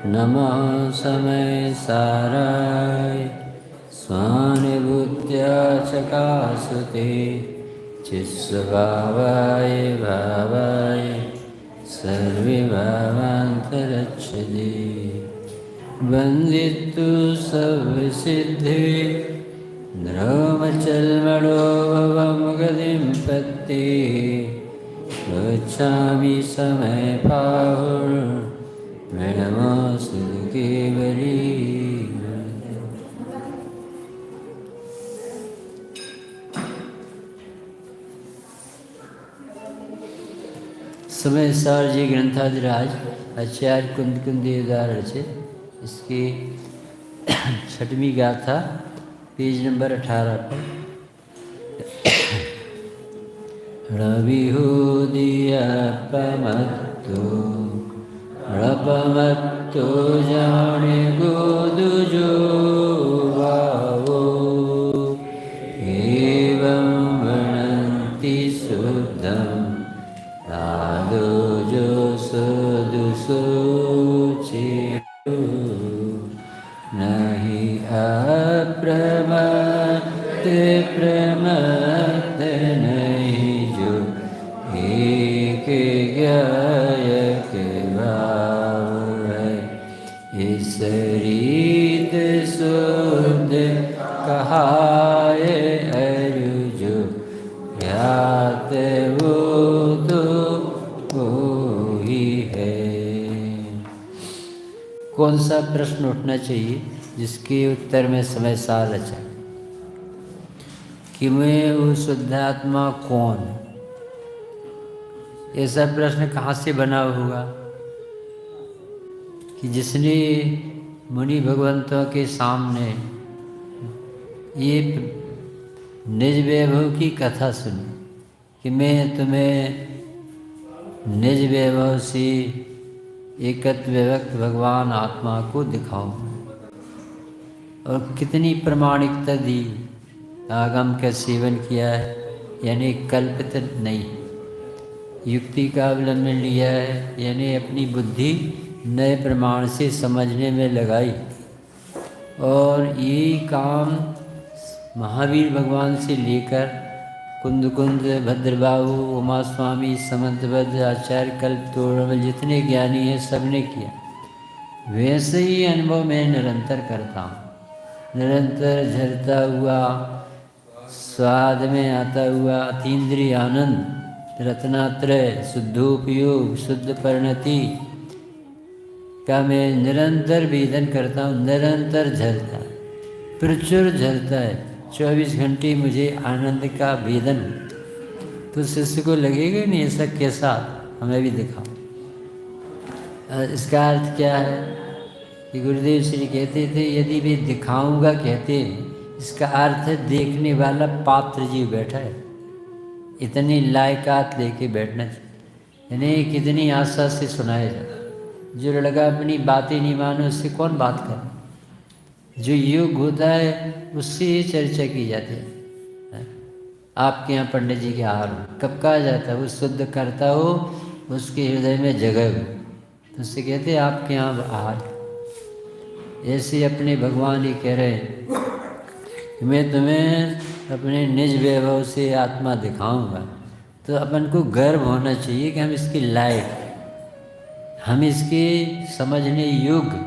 नमः समय साराय स्वानुभूत्या चकासुते चित्स्वभावाय भावाय सर्वभावान्तरच्छते वन्दितु सविसिद्धे ब्रह्मचर्मणो भवं गतिं पत्ते गच्छामि समयपाहुर्नमोऽस्तु केवली। समय सार जी ग्रंथाधिराज आचार्य कुंद कुंदेदार रचित इसकी छठवीं गाथा पेज नंबर 18 पर। रपमत्तो जाने गोदुजो भावो एवं वणन्ति शुद्धं तादुजो सुदुसुचेतु नहि अप्रमत्त प्रमत्त नहीं जो एक ज्ञायक भाव है। इस रीत शुद्ध कहाए अरुजो ज्ञात वो तो वो ही है। कौन सा प्रश्न उठना चाहिए जिसके उत्तर में समय सार रचा कि मैं वो शुद्धात्मा कौन? ऐसा प्रश्न कहाँ से बना होगा कि जिसने मुनि भगवंतों के सामने ये निज वैभव की कथा सुनी कि मैं तुम्हें निज वैभव से एकत्व विभक्त भगवान आत्मा को दिखाऊं, और कितनी प्रामाणिकता दी। आगम का सेवन किया है, यानी कल्पित नहीं, युक्ति का अवलंबन लिया है, यानी अपनी बुद्धि नए प्रमाण से समझने में लगाई। और ये काम महावीर भगवान से लेकर कुंद कुंद भद्रबाहु उमा स्वामी समंतबद्ध आचार्य कल्प तोड़मल जितने ज्ञानी हैं सबने किया। वैसे ही अनुभव मैं निरंतर करता हूँ, निरंतर झरता हुआ स्वाद में आता हुआ अतीन्द्रिय आनंद, रत्नात्रय, शुद्धोपयोग, शुद्ध परिणति का मैं निरंतर वेदन करता हूँ। निरंतर झरता, प्रचुर झरता है, 24 घंटे मुझे आनंद का वेदन। तो शिष्य को लगेगा नहीं ऐसा कैसा, हमें भी दिखाओ। इसका अर्थ क्या है कि गुरुदेव श्री कहते थे यदि वे दिखाऊंगा कहते, इसका अर्थ है देखने वाला पात्र जी बैठा है, इतनी लायकात लेके बैठना चाहिए, यानी कितनी आशा से सुनाया जाता। जो लड़का अपनी बातें नहीं माने उससे कौन बात करे? जो योग होता है उससे ही चर्चा की जाती है। आपके यहाँ पंडित जी के आहार हो, कब कहा जाता है? वो शुद्ध करता हो, उसके हृदय में जगह हो, तो उससे कहते हैं आपके यहाँ आहार। ऐसे अपने भगवान ही कह रहे हैं कि मैं तुम्हें अपने निज वैभव से आत्मा दिखाऊंगा। तो अपन को गर्व होना चाहिए कि हम इसके लायक, हम इसके समझने योग्य,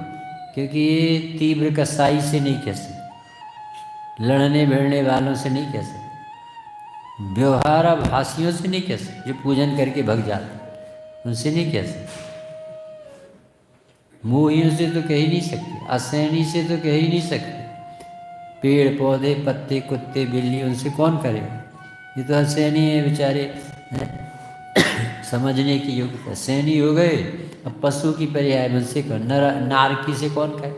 क्योंकि ये तीव्र कसाई से नहीं कह सकते, लड़ने भिड़ने वालों से नहीं कह सकते, व्यवहाराभासियों से नहीं कह सकते, जो पूजन करके भग जाते उनसे नहीं कह सकते, मोहियों से तो कह ही नहीं सकते, असैनी से तो कह ही नहीं सकते, पेड़ पौधे पत्ते कुत्ते बिल्ली उनसे कौन करेगा? ये तो असैनी है बेचारे, समझने की योग्यता सैनी हो गए। अब पशु की पर्याय उनसे कौन, नारकी से कौन कहे,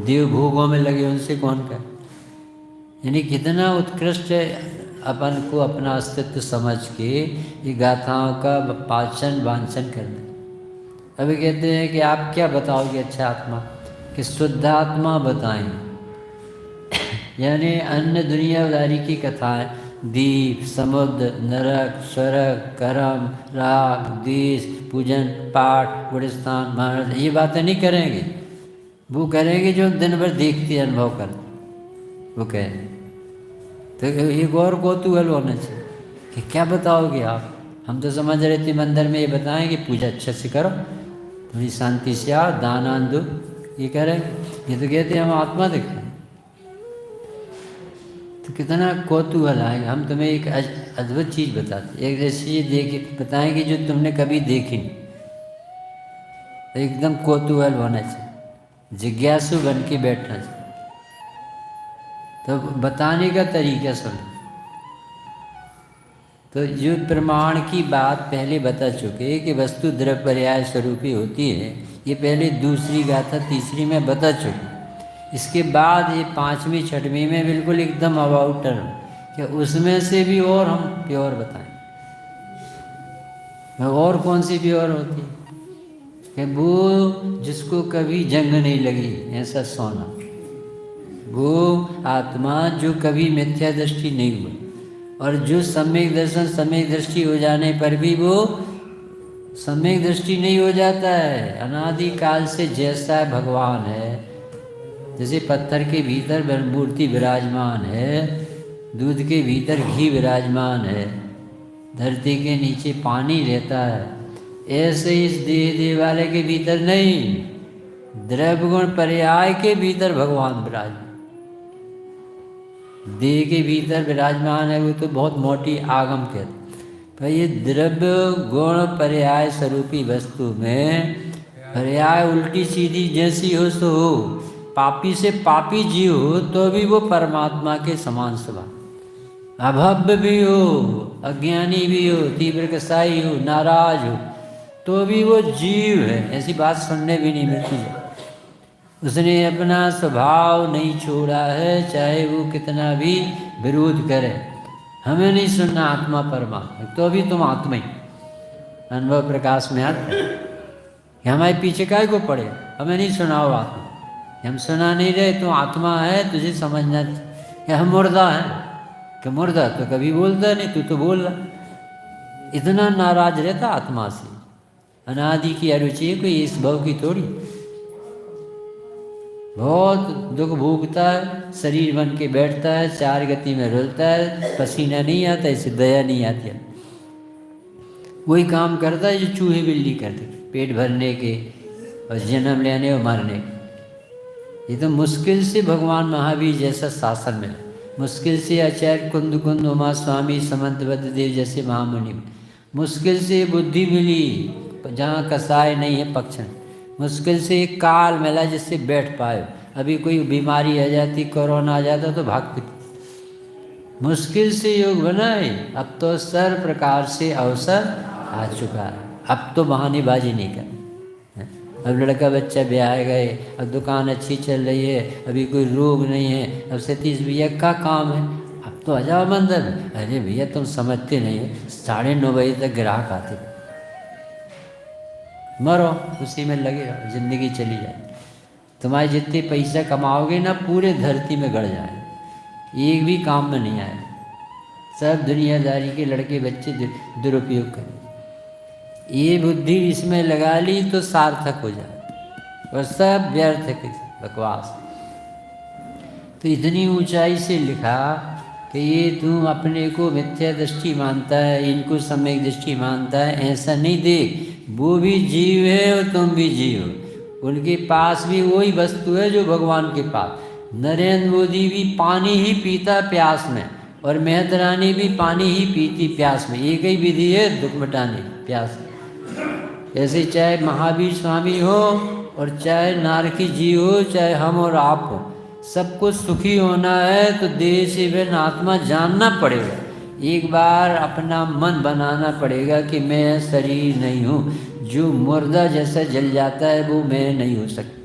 देव भोगों में लगे उनसे कौन कहे? यानी कितना उत्कृष्ट है अपन को अपना अस्तित्व समझ के ये गाथाओं का पाचन वांचन करना। अभी कहते हैं कि आप क्या बताओगे अच्छा आत्मा, कि शुद्ध आत्मा बताएं, यानी अन्य दुनियादारी की कथाएं दीप, समुद्र, नरक, स्वर्ग, कर्म, राग, द्वेष, पूजन, पाठ, गुणस्थान, महाराज, ये बातें नहीं करेंगे। वो करेंगे जो दिन भर देखते अनुभव कर, वो कहें। तो एक और कौतूहल होना चाहिए कि क्या बताओगे आप। हम तो समझ रहे थे मंदिर में ये बताएं कि पूजा अच्छे से करो, थोड़ी शांति से आओ, दान आन दो, ये कह रहे। ये तो कहते हम आत्मा देखें। तो कितना कौतूहल आएगा। हम तुम्हें एक अद्भुत चीज़ बताते, एक ऐसी चीज़ बताएंगे जो तुमने कभी देखी नहीं। तो एकदम कौतूहल होना चाहिए, जिज्ञासु बन के बैठना चाहिए। तो बताने का तरीका सुनो। तो जो प्रमाण की बात पहले बता चुके कि वस्तु द्रव्य पर्याय स्वरूपी होती है, ये पहले दूसरी गाथा तीसरी में बता चुके। इसके बाद ये पांचवी छठवीं में बिल्कुल एकदम अबाउट टर्म, कि उसमें से भी और हम प्योर बताएं। और कौन सी प्योर होती है कि वो जिसको कभी जंग नहीं लगी, ऐसा सोना, वो आत्मा जो कभी मिथ्या दृष्टि नहीं हुई, और जो सम्यक दर्शन सम्यक दृष्टि हो जाने पर भी वो सम्यक दृष्टि नहीं हो जाता है। अनादि काल से जैसा भगवान है, जैसे पत्थर के भीतर मूर्ति विराजमान है, दूध के भीतर घी विराजमान है, धरती के नीचे पानी रहता है, ऐसे इस देह वाले के भीतर नहीं, द्रव्य गुण पर्याय के भीतर भगवान विराजमान। देह के भीतर विराजमान है, वो तो बहुत मोटी आगम कहते। पर ये द्रव्य गुण पर्याय स्वरूपी वस्तु में पर्याय उल्टी सीधी जैसी हो सो हो, पापी से पापी जीव हो तो भी वो परमात्मा के समान स्वभाव, अभव्य भी हो, अज्ञानी भी हो, तीव्र कसाई हो, नाराज हो, तो भी वो जीव है। ऐसी बात सुनने भी नहीं मिलती है। उसने अपना स्वभाव नहीं छोड़ा है, चाहे वो कितना भी विरोध करे। हमें नहीं सुनना आत्मा परमात्मा, तो भी तुम आत्मा ही। अनुभव प्रकाश में आता है कि हमारे पीछे काय को पड़े, हमें नहीं सुनाओ आत्मा। हम सुना नहीं रहे, तो आत्मा है, तुझे समझना कि हम मुर्दा हैं। कि मुर्दा तो कभी बोलता नहीं, तू तो बोल रहा। इतना नाराज रहता आत्मा से, अनादि की अरुचि है, कोई इस भाव की थोड़ी। बहुत दुख भोगता है, शरीर बन के बैठता है, चार गति में रुलता है, पसीना नहीं आता, इसे दया नहीं आती है। वही काम करता है जो चूहे बिल्ली करते, पेट भरने के और जन्म लेने और मरने के। ये तो मुश्किल से भगवान महावीर जैसा शासन मिला, मुश्किल से आचार्य कुंद कुंद उमा स्वामी समंतबद्ध देव जैसे महामुनि, मुश्किल से बुद्धि मिली जहाँ कसाय नहीं है पक्ष, मुश्किल से एक काल मिला जिससे बैठ पाए। अभी कोई बीमारी आ जाती, कोरोना आ जाता तो भागती, मुश्किल से योग बना है। अब तो सर प्रकार से अवसर आ चुका है, अब तो बहानेबाजी नहीं करनी। अब लड़का बच्चा ब्याह गए, अब दुकान अच्छी चल रही है, अभी कोई रोग नहीं है, अब सतीश भैया का काम है, अब तो आ जाओ मंदिर। अरे भैया तुम समझते नहीं है, 9:30 बजे तक ग्राहक आते, मरो उसी में लगे रहो, जिंदगी चली जाए। तुम्हारे जितने पैसा कमाओगे ना, पूरे धरती में गड़ जाए, एक भी काम में नहीं आए। सब दुनियादारी के लड़के बच्चे दुरुपयोग करें। ये बुद्धि इसमें लगा ली तो सार्थक हो जाए, और सब व्यर्थ है, बकवास। तो इतनी ऊंचाई से लिखा कि ये तू अपने को मिथ्या दृष्टि मानता है, इनको सम्यक दृष्टि मानता है, ऐसा नहीं देख। वो भी जीव है और तुम भी जीव हो, उनके पास भी वही वस्तु है जो भगवान के पास। नरेंद्र मोदी भी पानी ही पीता प्यास में, और मेहत रानी भी पानी ही पीती प्यास में, एक ही विधि है दुख मिटाने प्यास में। ऐसे चाहे महावीर स्वामी हो और चाहे नारकी जी हो, चाहे हम और आप हो, सबको सुखी होना है तो देह से बिन आत्मा जानना पड़ेगा। एक बार अपना मन बनाना पड़ेगा कि मैं शरीर नहीं हूँ। जो मुर्दा जैसा जल जाता है वो मैं नहीं हो सकता,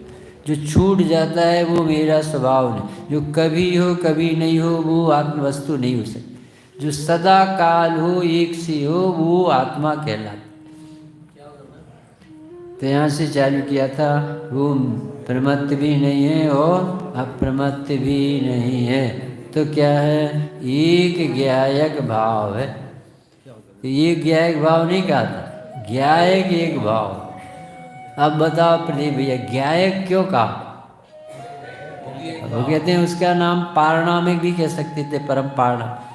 जो छूट जाता है वो मेरा स्वभाव नहीं, जो कभी हो कभी नहीं हो वो आत्म वस्तु नहीं हो सकती, जो सदा काल हो एक से हो वो आत्मा कहलाता। तो यहाँ से चालू किया था, वो प्रमत्त भी नहीं है और अप्रमत्त भी नहीं है, तो क्या है, एक ज्ञायक भाव है। तो ये ज्ञायक भाव नहीं कहा था, ज्ञायक एक भाव। अब बताओ प्रदीप भैया, ज्ञायक क्यों कहा? वो कहते हैं उसका नाम पारणामिक भी कह सकते थे, परम पारणामिक,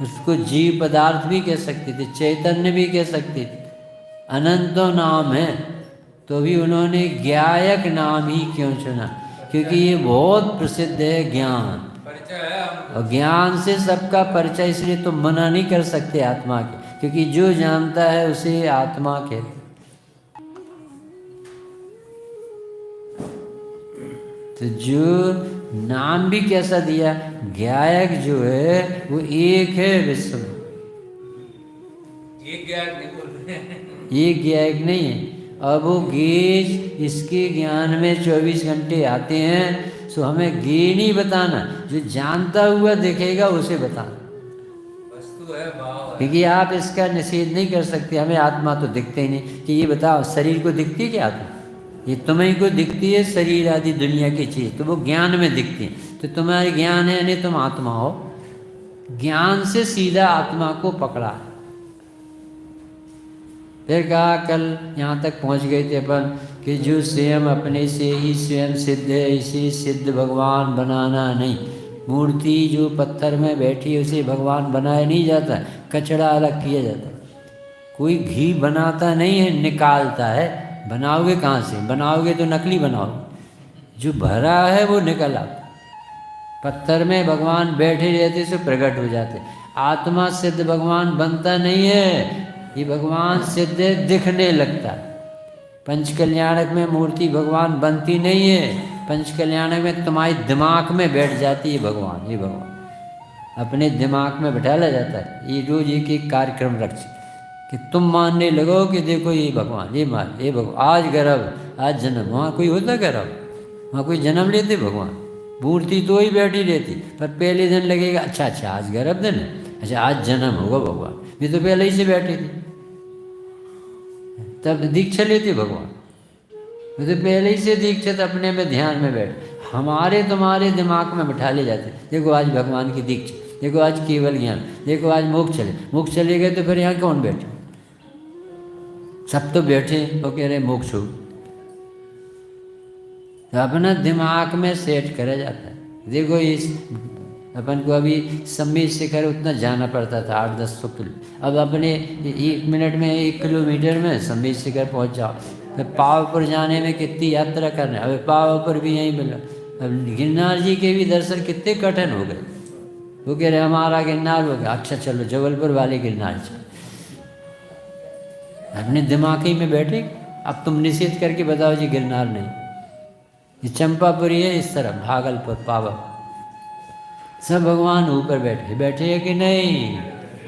उसको जीव पदार्थ भी कह सकते थे, चैतन्य भी कह सकते थे, अनंतो नाम है। तो भी उन्होंने ज्ञायक नाम ही क्यों चुना? क्योंकि ये बहुत प्रसिद्ध है ज्ञान, और ज्ञान से सबका परिचय, इसलिए तो मना नहीं कर सकते आत्मा के, क्योंकि जो जानता है उसे आत्मा कहते। तो जो नाम भी कैसा दिया, ज्ञायक जो है वो एक है विश्व में, एक ज्ञायक नहीं बोल रहे, ये ज्ञायक नहीं है। अब वो गेज इसके ज्ञान में 24 घंटे आते हैं, सो हमें गे नहीं बताना, जो जानता हुआ दिखेगा उसे बताना, वस्तु है, भाव है। क्योंकि आप इसका निषेध नहीं कर सकते। हमें आत्मा तो दिखते ही नहीं, कि ये बताओ शरीर को दिखती है क्या आत्मा? ये तुम्हें को दिखती है शरीर आदि दुनिया की चीज़, तो वो ज्ञान में दिखती है, तो तुम्हारे ज्ञान है नहीं, तुम आत्मा हो। ज्ञान से सीधा आत्मा को पकड़ा। फिर कहा कल यहाँ तक पहुँच गए थे अपन कि जो स्वयं अपने से ही स्वयं सिद्ध है, इसे सिद्ध भगवान बनाना नहीं। मूर्ति जो पत्थर में बैठी है उसे भगवान बनाया नहीं जाता, कचड़ा अलग किया जाता है। कोई घी बनाता नहीं है, निकालता है। बनाओगे कहाँ से? बनाओगे तो नकली बनाओगे, जो भरा है वो निकल आता। पत्थर में भगवान बैठे रहते से प्रकट हो जाते। आत्मा सिद्ध भगवान बनता नहीं है, ये भगवान सिद्ध दिखने लगता। पंचकल्याणक में मूर्ति भगवान बनती नहीं है, पंचकल्याणक में तुम्हारे दिमाग में बैठ जाती है भगवान। ये भगवान अपने दिमाग में बैठा ला जाता है। ये रोज एक एक कार्यक्रम रख कि तुम मानने लगो कि देखो ये भगवान, ये मान, ये भगवान, आज गर्भ, आज जन्म। वहाँ कोई होता गर्भ? वहाँ कोई जन्म लेते भगवान? मूर्ति तो ही बैठी रहती, पर पहले दिन लगेगा अच्छा अच्छा आज गर्भ दिन है, अच्छा आज जन्म होगा भगवान। ये तो पहले ही से बैठी थी, तब दीक्षा लेते भगवान। ये तो पहले ही से दीक्षित अपने में ध्यान में बैठ, हमारे तुम्हारे दिमाग में बैठा ले जाते। देखो आज भगवान की दीक्षा, देखो आज केवल ज्ञान, देखो आज मोक्ष चले। मोक्ष चले गए तो फिर यहाँ कौन बैठे? सब तो बैठे वो कह रहे मोक्ष हो। तो अपना दिमाग में सेट करा जाता है। देखो इस अपन को अभी सम्मित शिखर उतना जाना पड़ता था 800-1000 किलो, अब अपने 1 मिनट में 1 किलोमीटर में सम्मित शिखर पहुंच जाओ। फिर पावापुर जाने में कितनी यात्रा करना है, अब पावापुर भी यहीं मिला। अब गिरनार जी के भी दर्शन कितने कठिन हो गए। वो कह रहे हमारा गिरनार हो गया, अच्छा चलो जबलपुर वाले गिरनार चलो। अपने दिमाग ही में बैठे। अब तुम निषेध करके बताओ जी गिरनार नहीं, ये चंपापुरी है इस तरफ, भागलपुर पावा, सब भगवान ऊपर बैठे बैठे है कि नहीं?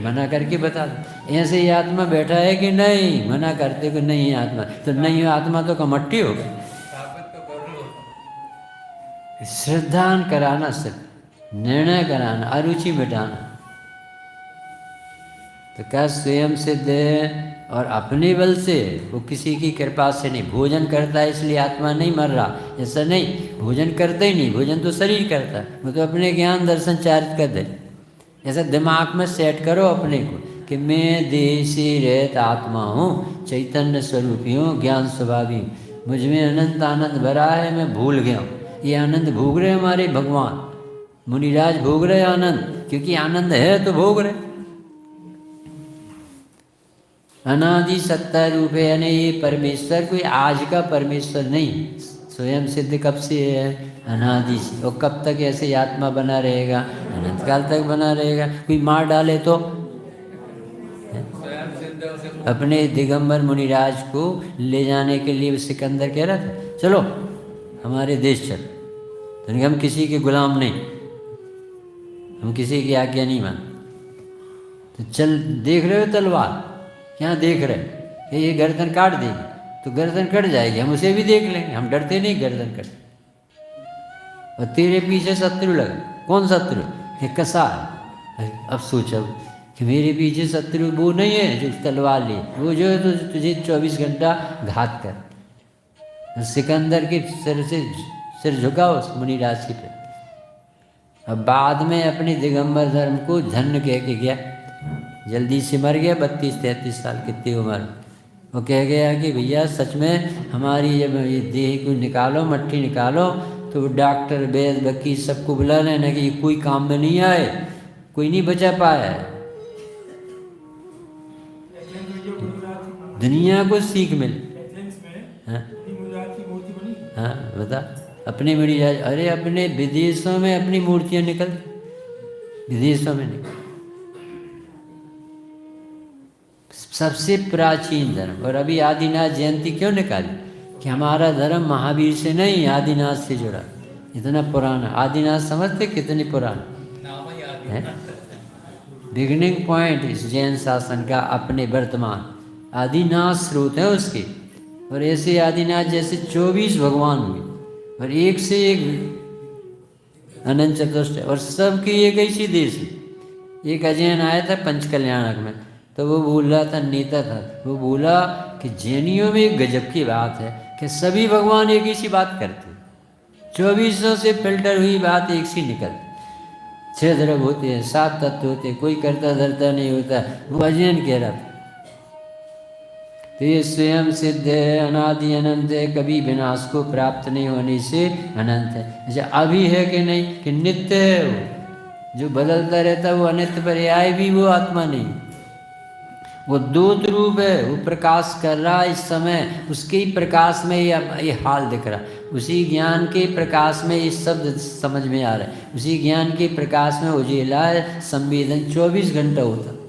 मना करके बता दो। ऐसे ही आत्मा बैठा है कि नहीं? मना करते कि नहीं है आत्मा, तो नहीं है आत्मा तो कमट्टी हो गई। श्रद्धान कराना, सिर्फ निर्णय कराना, अरुचि मिटाना। तो क्या स्वयं सिद्ध है और अपने बल से, वो किसी की कृपा से नहीं। भोजन करता है इसलिए आत्मा नहीं मर रहा, ऐसा नहीं। भोजन करते ही नहीं, भोजन तो शरीर करता है, वो तो अपने ज्ञान दर्शन चारित कर दे। ऐसा दिमाग में सेट करो अपने को कि मैं देह से रहित आत्मा हूँ, चैतन्य स्वरूपी हूँ, ज्ञान स्वभावी हूँ, मुझ में अनंत आनंद भरा है, मैं भूल गया हूँ। ये आनंद भोग रहे हमारे भगवान मुनिराज, भोग रहे आनंद, क्योंकि आनंद है तो भोग रहे। अनादि सत्ता रूप है, यानी ये परमेश्वर कोई आज का परमेश्वर नहीं, स्वयं सिद्ध कब से है? अनादि से। और कब तक ऐसे आत्मा बना रहेगा? अनंत काल तक बना रहेगा। कोई मार डाले तो? अपने दिगंबर मुनिराज को ले जाने के लिए सिकंदर कह रहा था चलो हमारे देश चल, तो हम किसी के गुलाम नहीं, हम किसी की आज्ञा नहीं मानते। तो चल, देख रहे हो तलवार, क्या देख रहे कि ये गर्दन काट देगी, तो गर्दन कट जाएगी, हम उसे भी देख लेंगे, हम डरते नहीं गर्दन कट। और तेरे पीछे शत्रु लगा, कौन शत्रु? ये कसा है। अब सोचो कि मेरे पीछे शत्रु वो नहीं है जो तलवार ले, वो जो है तो तुझे 24 घंटा घात कर। सिकंदर के सिर से सिर झुका उस मुनिराज के पे। अब बाद में अपने दिगंबर धर्म को झन्न कह के गया, जल्दी से मर गया, 32-33 साल कितनी उम्र। वो कह गया कि भैया सच में हमारी जब ये देह को निकालो, मट्टी निकालो, तो वो डॉक्टर वैद्य वकील सबको बुला लेना कि कोई काम में नहीं आए, कोई नहीं बचा पाया है। दुनिया को सीख मिले। हाँ हाँ बता, अपनी बड़ी अरे अपने विदेशों में अपनी मूर्तियाँ निकल, विदेशों में निकल। सबसे प्राचीन धर्म। और अभी आदिनाथ जयंती क्यों निकाली कि हमारा धर्म महावीर से नहीं आदिनाथ से जुड़ा, इतना पुराना। आदिनाथ समझते कितनी पुराना है। बिगिनिंग पॉइंट इस जैन शासन का अपने वर्तमान आदिनाथ स्रोत है उसके। और ऐसे आदिनाथ जैसे 24 भगवान हुए और एक से एक अनंत चतुष्ट, और सबकी एक ऐसी देश है। एक अजैन आया था पंचकल्याणक में, तो वो बोल रहा था, नेता था, वो बोला कि जैनियों में एक गजब की बात है कि सभी भगवान एक ही सी बात करते, 2400 से फिल्टर हुई बात एक सी निकलती। 6 ध्रुव होते हैं, 7 तत्व होते हैं, कोई करता धरता नहीं होता। वो अजैन कह रहा था। तो ये स्वयं सिद्ध है, अनादि अनंत है, कभी विनाश को प्राप्त नहीं होने से अनंत है। अच्छा अभी है कि नहीं कि नित्य है, वो जो बदलता रहता है वो अनित्य पर्याय भी वो आत्मा नहीं, वो दूत रूप है। वो प्रकाश कर रहा है इस समय, उसके ही प्रकाश में ये हाल दिख रहा है, उसी ज्ञान के प्रकाश में ये शब्द समझ में आ रहा है, उसी ज्ञान के प्रकाश में उजेला है, संवेदन 24 घंटा होता।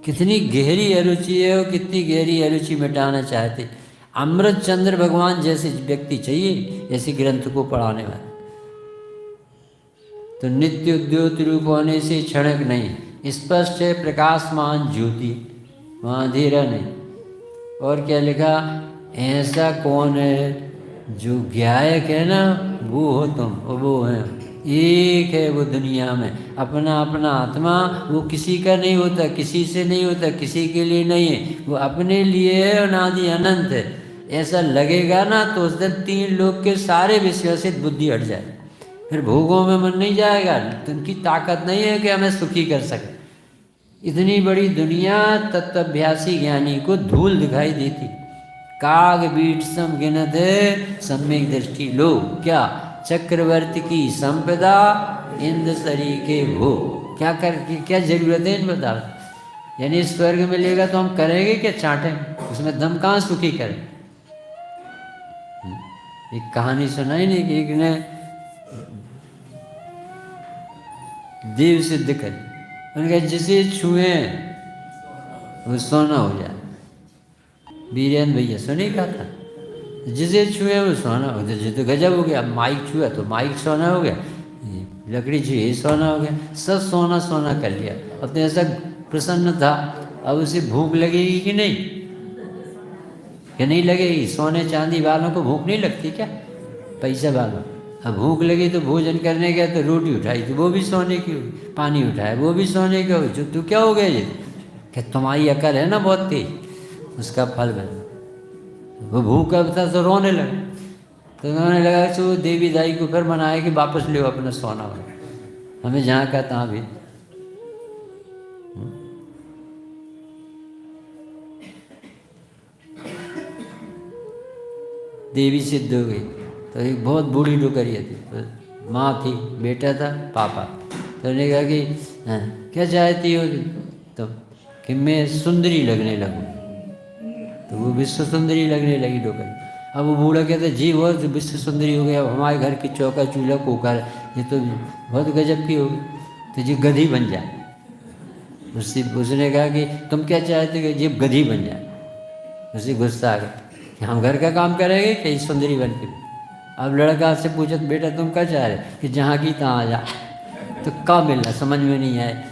कितनी गहरी अरुचि है, और कितनी गहरी अरुचि मिटाना चाहते। अमृत चंद्र भगवान जैसे व्यक्ति चाहिए ऐसे ग्रंथ को पढ़ाने वाले। तो नित्य उद्योत रूप होने से क्षणक नहीं, स्पष्ट है, प्रकाशमान ज्योति, वहाँ अंधेरा नहीं। और क्या लिखा, ऐसा कौन है जो ज्ञायक है ना, वो हो तुम, और वो है एक है वो दुनिया में। अपना अपना आत्मा वो किसी का नहीं होता, किसी से नहीं होता, किसी के लिए नहीं है, वो अपने लिए है, अनादि अनंत है। ऐसा लगेगा ना तो उस दिन 3 लोग के सारे विषयों से बुद्धि हट जाए, फिर भोगों में मन नहीं जाएगा। तुमकी ताकत नहीं है कि हमें सुखी कर सके। इतनी बड़ी दुनिया तत्वभ्यासी ज्ञानी को धूल दिखाई देती। काग बीट सम गिनत है सम्यक दृष्टि लो, क्या चक्रवर्ती की संपदा इंद्र सरीखे हो। क्या जरूरत है इन बता। यानी स्वर्ग मिलेगा तो हम करेंगे क्या, चाटें, उसमें दम कहाँ सुखी करें। एक कहानी सुनाई नहीं कि एक ने देव सिद्ध कर, उनका जिसे छुए वो सोना हो जाए। वीरेंद्र भैया सुने का था, जिसे छुए वो सोना हो जाए। तो गजब हो गया, माइक छुआ तो माइक सोना हो गया, लकड़ी छुई सोना हो गया, सब सोना सोना कर लिया। और तो ऐसा प्रसन्न था। अब उसे भूख लगेगी कि नहीं, कि नहीं लगेगी। सोने चांदी वालों को भूख नहीं लगती क्या, पैसा वालों। अब भूख लगी तो भोजन करने गया तो रोटी उठाई तो वो भी सोने की होगी, पानी उठाया वो भी सोने की होगी। तो क्या हो गया ये, कि तुम्हारी अकल है ना बहुत तेज, उसका फल बन। वो भूख अब था तो रोने लगा। तो उन्होंने लगा कि वो देवी दाई को फिर मनाया कि वापस ले अपना सोना वाला, हमें जहाँ का तहाँ भी। देवी सिद्ध हो गई। तो एक बहुत बूढ़ी डुकरिया थी, तो माँ थी, बेटा था, पापा। तो उन्होंने कहा कि क्या चाहती हो, तो कि मैं सुंदरी लगने लगूँ। तो वो विश्व सुंदरी लगने लगी डुकरी। अब वो बूढ़ा कहता जी वो विश्व सुंदरी हो गया, हमारे घर की चौका चूल्हा कुकर ये तो बहुत गजब की होगी, तो जी गधी बन जाए। उसने कहा कि तुम क्या चाहते हो, जी गधी बन जाए। उसे गुस्सा आ गया कि हम घर का काम करेंगे कि सुंदरी बन के। अब लड़का से पूछा बेटा तुम क्या चाह रहे, कि जहाँ की तहाँ आ जा। तो क्या मिलना, समझ में नहीं आए।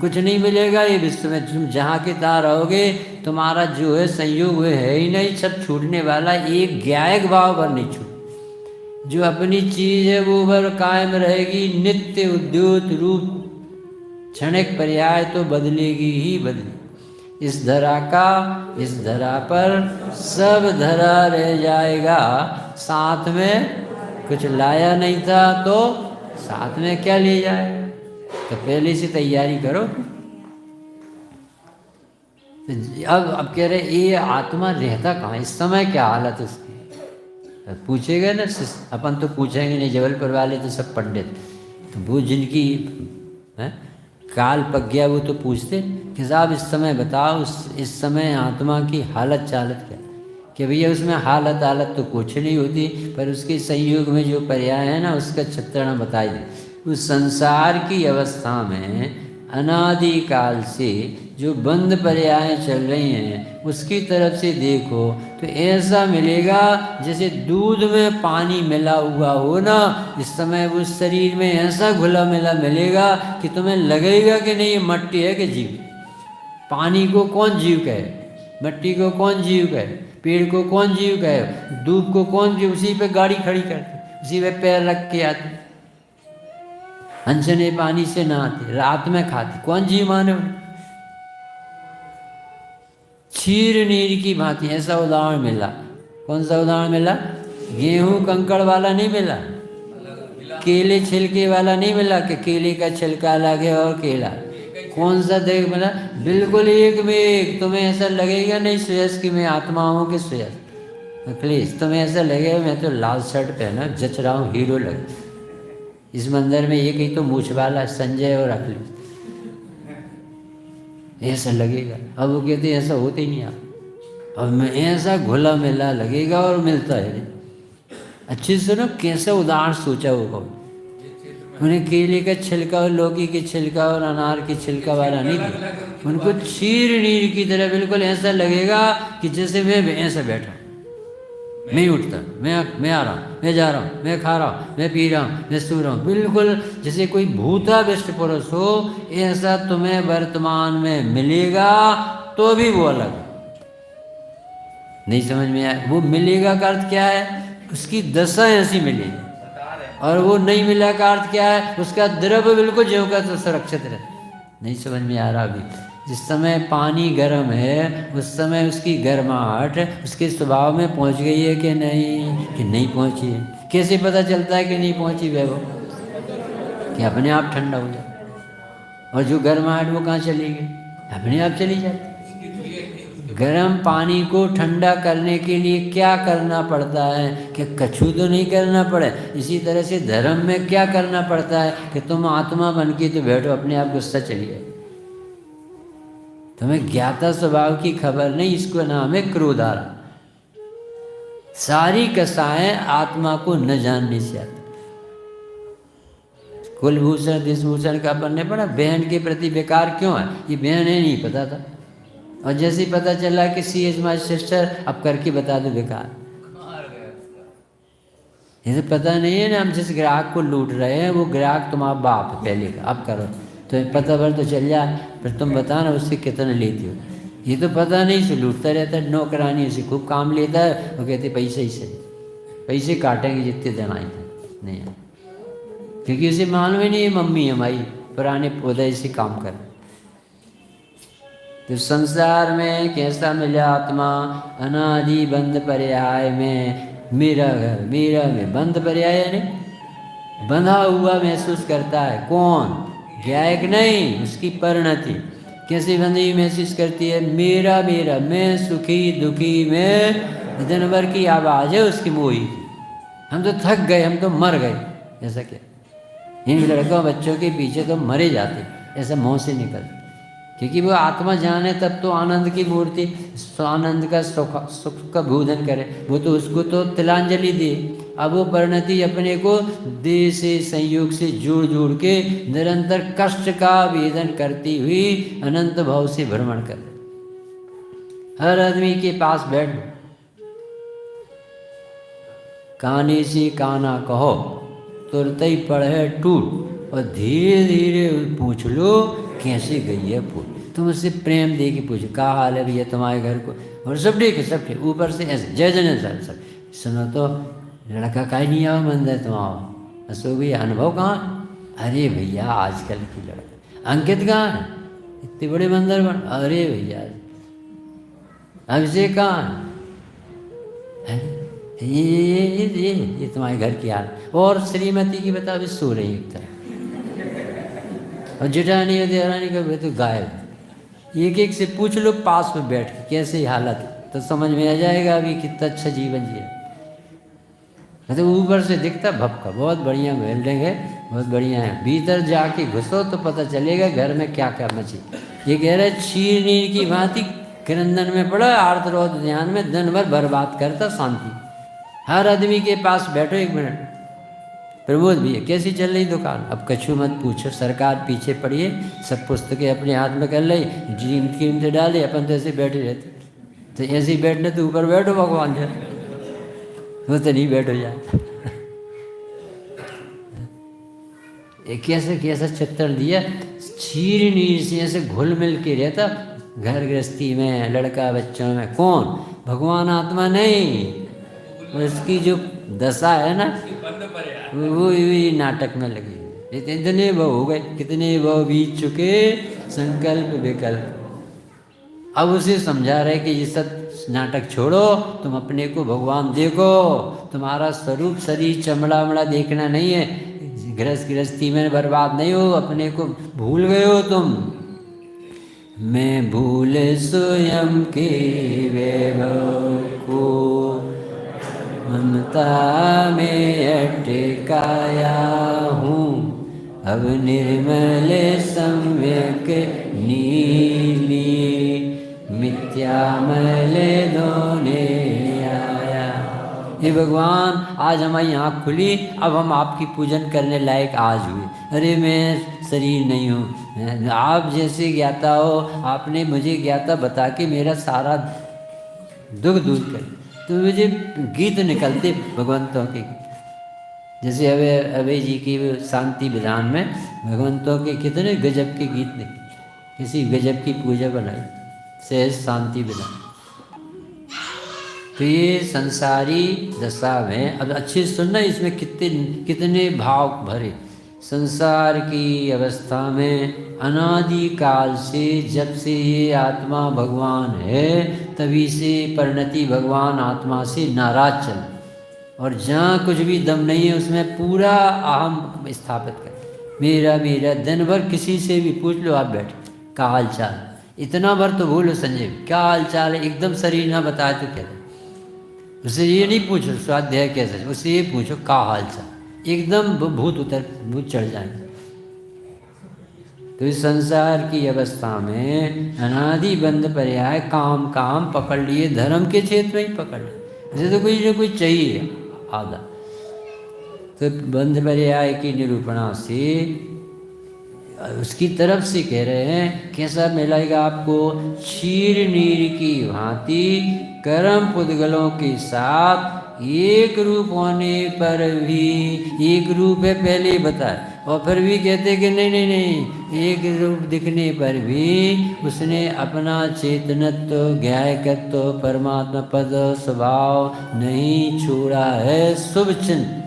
कुछ नहीं मिलेगा ये विश्व में, तुम जहाँ के तहाँ रहोगे, तुम्हारा जो है संयोग वो है ही नहीं, सब छूटने वाला। एक ज्ञायक भाव पर नहीं छूट, जो अपनी चीज़ है वो पर कायम रहेगी। नित्य उद्योत रूप क्षणिक पर्याय तो बदलेगी ही बदलेगी। इस धरा पर सब धरा रह जाएगा, साथ में कुछ लाया नहीं था तो साथ में क्या ले जाए? तो पहले से तैयारी करो। तो अब कह रहे ये आत्मा रहता कहाँ, इस समय क्या हालत उसकी? पूछेगा ना, अपन तो पूछेंगे नहीं, जबलपुर वाले तो सब पंडित, तो वो जिनकी है काल पक गया वो तो पूछते कि साहब इस समय बताओ, इस समय आत्मा की हालत चालत क्या? कि भैया उसमें हालत तो कुछ नहीं होती, पर उसके संयोग में जो पर्याय है ना उसका चित्रण बताई दे। उस संसार की अवस्था में अनादि काल से जो बंद पर्याय चल रही हैं उसकी तरफ से देखो तो ऐसा मिलेगा जैसे दूध में पानी मिला हुआ हो ना, इस समय उस शरीर में ऐसा घुला मिला मिलेगा कि तुम्हें लगेगा कि नहीं ये मट्टी है कि जीव। पानी को कौन जीव कहे, मट्टी को कौन जीव कहे, पेड़ को कौन जीव कहे, दूध को कौन जीव? उसी पे गाड़ी खड़ी करते, उसी पे पैर रख के आते, हंसने पानी से नहाते, रात में खाते, कौन जीव माने उन्हें? क्षीर नीर की भांति ऐसा उदाहरण मिला। कौन सा उदाहरण मिला? गेहूं कंकड़ वाला नहीं मिला, केले छिलके वाला नहीं मिला कि केले का छिलका अलग है और केला। कौन सा देख मिला? बिल्कुल एक में एक। तुम्हें ऐसा लगेगा नहीं श्रेयस कि मैं आत्मा हूँ कि श्रेयस अखिलेश, तुम्हें ऐसा लगेगा मैं तो लाल शर्ट पहना जच रहा हूँ, हीरो लग। इस मंदिर में एक ही तो मूछ वाला संजय और अखिलेश, ऐसा लगेगा। अब वो कहते ऐसा होते ही नहीं आप, अब मैं ऐसा घुला मिला लगेगा और मिलता है। अच्छी सुनो कैसा उदाहरण सोचा होगा उन्हें। केले का छिलका और लौकी के छिलका और अनार के छिलका वाला नहीं दिया उनको, क्षीर नीर की तरह बिल्कुल ऐसा लगेगा कि जैसे मैं ऐसा बैठा, मैं उठता, मैं आ रहा हूँ, मैं जा रहा हूँ, मैं खा रहा हूँ, मैं पी रहा हूँ, मैं सो रहा हूँ, बिल्कुल जैसे कोई भूताविष्ट पुरुष हो ऐसा तुम्हें वर्तमान में मिलेगा। तो भी वो अलग नहीं समझ में आया। वो मिलेगा का अर्थ क्या है? उसकी दशा ऐसी मिलेगी। और वो नहीं मिला का अर्थ क्या है? उसका द्रव्य बिल्कुल ज्यों का तो सुरक्षित रहे। नहीं समझ में आ रहा अभी? जिस समय पानी गर्म है उस समय उसकी गर्माहट उसके स्वभाव में पहुंच गई है कि नहीं पहुंची है? कैसे पता चलता है कि नहीं पहुंची वैभव? कि अपने आप ठंडा हो जाए। और जो गर्माहट वो कहाँ चली गई? अपने आप चली जाती। गर्म पानी को ठंडा करने के लिए क्या करना पड़ता है? कि कछु तो नहीं करना पड़े। इसी तरह से धर्म में क्या करना पड़ता है? कि तुम आत्मा बन के तो बैठो, अपने आप गुस्सा चली जाए। तुम्हें ज्ञाता स्वभाव की खबर नहीं, इसको नाम है क्रोधारा। सारी कसाएं आत्मा को न जानने से आती। कुलभूषण देशभूषण का अपन ने पढ़ा, बहन के प्रति बेकार क्यों है? ये बहन है नहीं पता था, और जैसे ही पता चला कि सी इज माई सिस्टर, अब करके बता दो बेकार। ये तो पता नहीं है ना, हम जिस ग्राहक को लूट रहे हैं वो ग्राहक तुम्हारा बाप है पहले का, अब करो तो पता भर तो चल जाए, फिर तुम बताना उससे कितना लेती हो। ये तो पता नहीं से लूटता रहता है। नौकरानी उसे खूब काम लेता है, वो कहते पैसे ही से पैसे काटेंगे जितने दिन आए थे नहीं, क्योंकि उसे मालूम ही नहीं है मम्मी हमारी पुराने पौधे से काम कर। तो संसार में कैसा मिला आत्मा? अनादि बंद पर्याय में मेरा घर, मेरा में बंद पर्याय नहीं, बंधा हुआ महसूस करता है। कौन? ज्ञायक नहीं, उसकी परिणति कैसे बंधी महसूस करती है? मेरा मेरा, मैं सुखी दुखी में दिन भर की आवाज़ है उसकी मोही। हम तो थक गए, हम तो मर गए, ऐसा क्या? इन लड़कों बच्चों के पीछे तो मरे जाते, ऐसा मुँह से निकलता। क्योंकि वो आत्मा जाने तब तो आनंद की मूर्ति आनंद का सुख का भोजन करे, वो तो उसको तो तिलांजलि दे। अब वो परिणति अपने को देह से संयोग से जोड़ के निरंतर कष्ट का वेदन करती हुई अनंत भाव से भ्रमण कर। हर आदमी के पास बैठ, काने से काना कहो तुरंत ही पढ़े टूट, और धीरे धीरे पूछ लो कैसे गई है फूल। तुम उससे प्रेम दे के पूछो क्या हाल है भैया तुम्हारे घर को, और सब ठीक है, सब ठीक। ऊपर से ऐसे जय जन सब सुनो तो लड़का का ही नहीं आओ मंदिर तुम आओ, असो भैया अनुभव कहाँ? अरे भैया आजकल की लड़का अंकित कहाँ है? इतने बड़े मंदिर बन, अरे भैया अभिषेक कहाँ है? ये तुम्हारे घर की हाल। और श्रीमती की बता भी सो रही एक तरह, और जेठानी और देवरानी का तो गायब। एक एक से पूछ लो पास में बैठ के कैसी हालत है, तो समझ में आ जाएगा अभी कितना अच्छा जीवन जिया। मतलब ऊपर से दिखता भपका, बहुत बढ़िया बिल्डिंग है, बहुत बढ़िया है, भीतर जाके घुसो तो पता चलेगा घर में क्या क्या मची। ये कह रहे क्षीर नीर की भांति क्रंदन में पड़ा, आर्तरोध ध्यान में दिन भर बर्बाद करता शांति। हर आदमी के पास बैठो 1 मिनट, प्रबोध भी है, कैसी चल रही दुकान? अब कछु मत पूछो, सरकार पीछे पड़ी है, सब पुस्तकें अपने हाथ में कर ली, कीमतें डाले, अपन तो ऐसे बैठे रहते। तो ऐसे ही बैठने तो ऊपर बैठो भगवान जी, वो तो नहीं बैठो जाए। कैसे कैसा चित्रण दिया, क्षीर नीर से ऐसे घुल मिल के रहता घर गृहस्थी में, लड़का बच्चों में। कौन? भगवान आत्मा नहीं, उसकी जो दशा है ना वो नाटक में लगी। इतने वो हो गए, कितने वो बीत चुके संकल्प विकल्प। अब उसे समझा रहे कि ये सब नाटक छोड़ो, तुम अपने को भगवान देखो, तुम्हारा स्वरूप शरीर चमड़ा वमड़ा देखना नहीं है, गृहस्थी में बर्बाद नहीं हो, अपने को भूल गए हो तुम। मैं भूल स्वयं के वैभव को ममता में अटकाया हूँ, अब निर्मल सम्यक नीली मिथ्यामल धोने आया। हे भगवान, आज हमारी आँख खुली, अब हम आपकी पूजन करने लायक आज हुए। अरे मैं शरीर नहीं हूँ, आप जैसे ज्ञाता हो, आपने मुझे ज्ञाता बता के मेरा सारा दुख दूर कर। तो मुझे गीत निकलते भगवंतों के, जैसे अभय जी की शांति विधान में भगवंतों के कितने गजब के गीत निकले, किसी गजब की पूजा बनाई, सहज शांति विधान। तो ये संसारी दशा में, अब अच्छे सुनना, इसमें कितने भाव भरे। संसार की अवस्था में अनादि काल से, जब से ये आत्मा भगवान है, तभी से परिणति भगवान आत्मा से नाराज चल, और जहाँ कुछ भी दम नहीं है उसमें पूरा अहम स्थापित कर। मेरा मेरा दिन भर किसी से भी पूछ लो, आप बैठे का हाल चाल, इतना भर तो भूलो संजय क्या हाल चाल है, एकदम शरीर ना बताए तो क्या। उससे ये नहीं पूछो स्वाध्याय कैसे, उससे ये पूछो का हाल चाल, एकदम भूत चढ़ जाएंगे। तो इस संसार की अवस्था में अनादि बंध पर्याय काम काम पकड़ लिए, धर्म के क्षेत्र में ही पकड़ लिए, जैसे तो कोई न कोई चाहिए आधा। तो बंध पर्याय की निरूपणा से उसकी तरफ से कह रहे हैं कैसा मिलेगा आपको, क्षीर नीर की भांति कर्म पुद्गलों के साथ एक रूप होने पर भी, एक रूप है पहले ही बताया, और फिर भी कहते कि नहीं नहीं नहीं, एक रूप दिखने पर भी उसने अपना चेतनत्व, ज्ञायकत्व, परमात्मा पद स्वभाव नहीं छोड़ा है। शुभ चिन्ह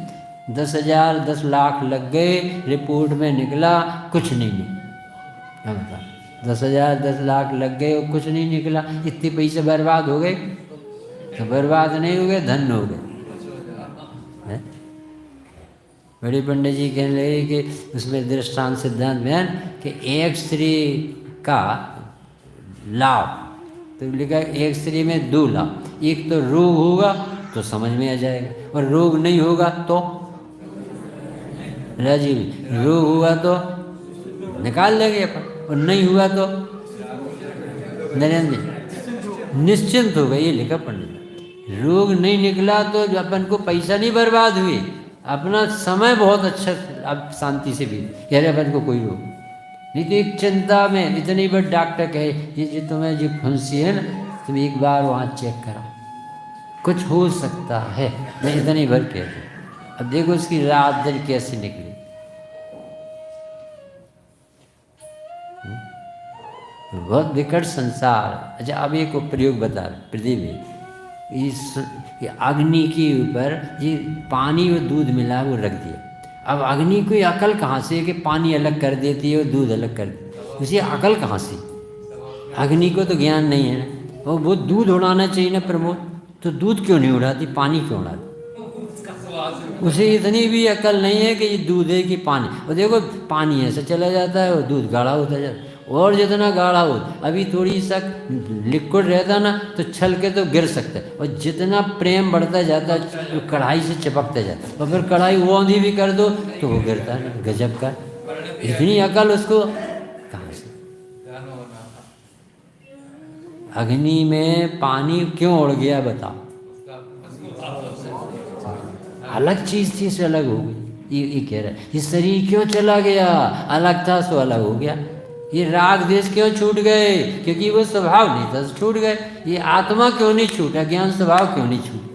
10,000 10 लाख लग गए, रिपोर्ट में निकला कुछ नहीं क्या बता, 10,000 10 लाख लग गए और कुछ नहीं निकला, इतने पैसे बर्बाद हो गए। तो बर्बाद नहीं हो गए, धन हो गए। बड़े पंडित जी कहने लगे कि उसमें दृष्टांत सिद्धांत बयान कि एक स्त्री का लाभ, तो लिखा एक स्त्री में 2 लाभ, एक तो रोग होगा तो समझ में आ जाएगा, और रोग नहीं होगा तो राजीव, रोग हुआ तो निकाल लेंगे अपन, और नहीं हुआ तो नरेंद्र निश्चिंत हो गए। ये लिखा पंडित, रोग नहीं निकला तो अपन को पैसा नहीं बर्बाद हुए, अपना समय बहुत अच्छा, अब शांति से भी कह रहे अपन को कोई रोग नहीं। तो एक चिंता में इतनी बड़ी डॉक्टर कहे ये जो तुम्हें जो फुंसी है ना, तुम एक बार वहाँ चेक कराओ, कुछ हो सकता है, मैं इतनी भर कह दूँ। अब देखो उसकी रात दिन कैसे निकली। बहुत विकट संसार। अच्छा अब एक प्रयोग बता पृथ्वी में, इस अग्नि के ऊपर ये पानी और दूध मिला वो रख दिया। अब अग्नि को अकल कहाँ से कि पानी अलग कर देती है और दूध अलग कर देती है, उसे अकल कहाँ से? अग्नि को तो ज्ञान नहीं है ना, और वो दूध उड़ाना चाहिए ना प्रमोद, तो दूध क्यों नहीं उड़ाती, पानी क्यों उड़ाती? उसे इतनी भी अकल नहीं है कि ये दूध है कि पानी। और देखो पानी ऐसे चला जाता है और दूध गाढ़ा होता जाता है, और जितना गाढ़ा हो, अभी थोड़ी सा लिक्विड रहता ना तो छल के तो गिर सकता है, और जितना प्रेम बढ़ता जाता है तो कढ़ाई से चिपकता जाता है, और फिर कढ़ाई औंधी भी कर दो तो वो गिरता है। गजब का, इतनी अकल उसको कहाँ से। अग्नि में पानी क्यों उड़ गया बताओ, अलग चीज थी से अलग हो गई। ये कह रहा है ये शरीर क्यों चला गया, अलग था सो अलग हो गया। ये राग देश क्यों छूट गए, क्योंकि वो स्वभाव नहीं था छूट गए। ये आत्मा क्यों नहीं छूटा, ज्ञान स्वभाव क्यों नहीं छूटा,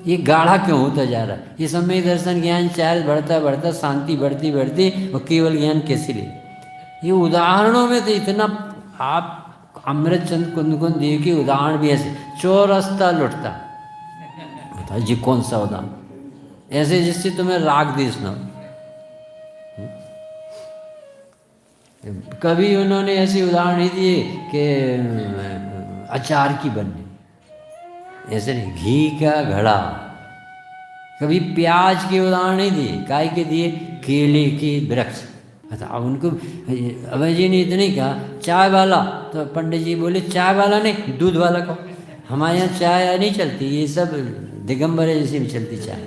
ये गाढ़ा क्यों होता जा रहा है। ये समय दर्शन ज्ञान चार्ज बढ़ता बढ़ता शांति बढ़ती बढ़ती और केवल ज्ञान कैसे ले। ये उदाहरणों में तो इतना, आप अमृत चंद कुंद देखिए उदाहरण भी ऐसे, चौरस्ता लुटता, बताओ जी कौन सा उदाहरण ऐसे जिससे तुम्हें राग देश न हो। कभी उन्होंने ऐसे उदाहरण नहीं दिए कि अचार की बनने, ऐसे नहीं, घी का घड़ा। कभी प्याज के उदाहरण नहीं दिए, काय के दिए, केले के वृक्ष। बताओ उनको अभय जी ने इतने कहा चाय वाला, तो पंडित जी बोले चाय वाला नहीं दूध वाला कहो। हमारे यहाँ चाय नहीं चलती, ये सब दिगंबर जैसे भी चलती चाय,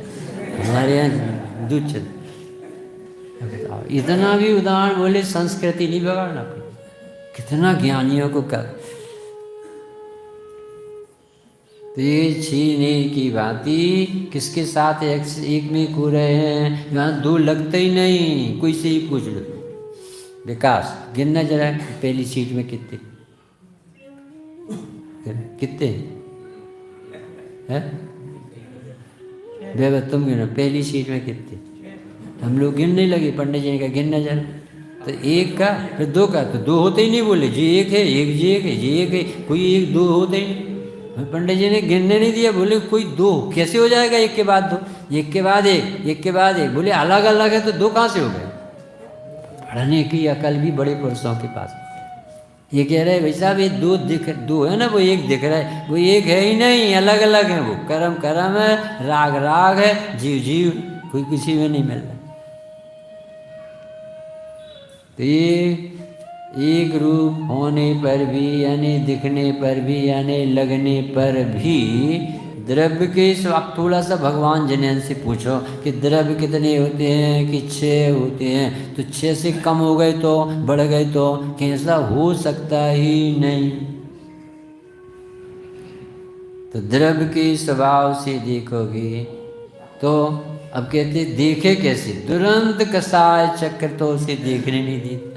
हमारे यहाँ दूध चलती। इतना भी उदाहरण बोले, संस्कृति नहीं बिगाड़ना अपनी। कितना ज्ञानियों को कर, तो ये छीने की बाती किसके साथ एक में को रहे हैं, यहाँ दो लगते ही नहीं। कोई से ही पूछ लो, विकास गिनना जरा पहली सीट में कितने कितने हैं, बेबा तुम गिनो पहली सीट में कितने। हम लोग गिनने लगे, पंडित जी ने कहा गिनना जरा, तो एक का फिर दो का, तो दो होते ही नहीं बोले जी एक है, एक जी एक है, जी एक है, कोई एक दो होते ही नहीं। पंडित जी ने गिनने नहीं दिया, बोले कोई दो कैसे हो जाएगा, एक के बाद दो, एक के बाद एक, एक के बाद एक। बोले अलग अलग है तो दो कहाँ से हो गए। पढ़ने की अकल भी बड़े पुरुषों के पास। ये कह रहे भाई साहब ये दो है ना, वो एक दिख रहा है, वो एक है ही नहीं, अलग अलग है। वो कर्म कर्म है, राग राग है, जीव जीव, कोई किसी में नहीं मिल रहा। तो ये एक रूप होने पर भी यानी दिखने पर भी यानी लगने पर भी द्रव्य के, आप थोड़ा सा भगवान जनैन से पूछो कि द्रव्य कितने होते हैं कि 6 होते हैं, तो 6 से कम हो गए तो बढ़ गए तो कैसा हो सकता ही नहीं। तो द्रव्य के स्वभाव से देखोगे तो अब कहते देखे कैसे, तुरंत कसाय चक्र तो उसे देखने नहीं देता।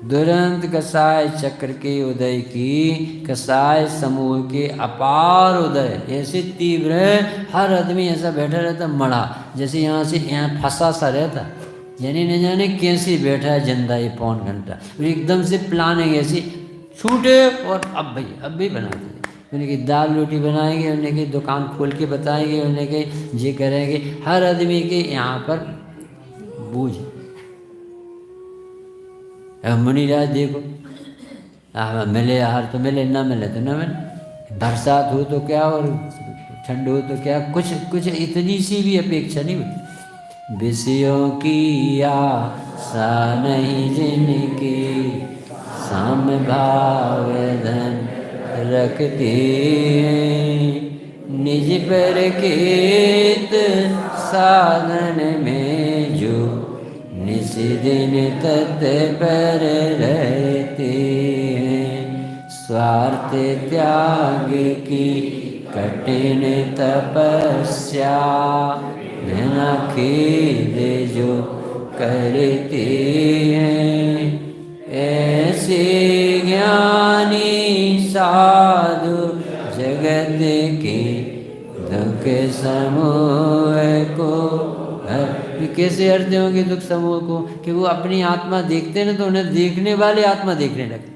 दुरंत कसाय चक्र के उदय की, कसाय समूह के अपार उदय ऐसे तीव्र है, हर आदमी ऐसा बैठा रहता मड़ा, जैसे यहाँ से यहाँ फंसा सा रहता, यानी न जाने कैसे बैठा है जिंदा ये 1.25 घंटा, और एकदम से प्लानिंग ऐसी छूटे और अब भाई अब भी बना देंगे, उन्हें की दाल रोटी बनाएंगे, उन्हें की दुकान खोल के बताएंगे, उन्हें के ये करेंगे। हर आदमी के यहाँ पर बूझ। मुनिराज देखो, मिले आहार तो मिले, ना मिले तो ना मिले, बरसात हो तो क्या और ठंड हो तो क्या, कुछ इतनी सी भी अपेक्षा नहीं होती। विषयों की आशा नहीं जिनकी, सम भाव धन रखते हैं, निज पर केत साधन में जो निस दिन तत्पर रहते हैं। स्वार्थ त्याग की कठिन तपस्या, बिना खेद जो करते हैं, ऐसे ज्ञानी साधु जगत के दुख समूह को कैसे हरते होंगे दुख समूह को, कि वो अपनी आत्मा देखते ना तो उन्हें देखने वाले आत्मा देखने लगे,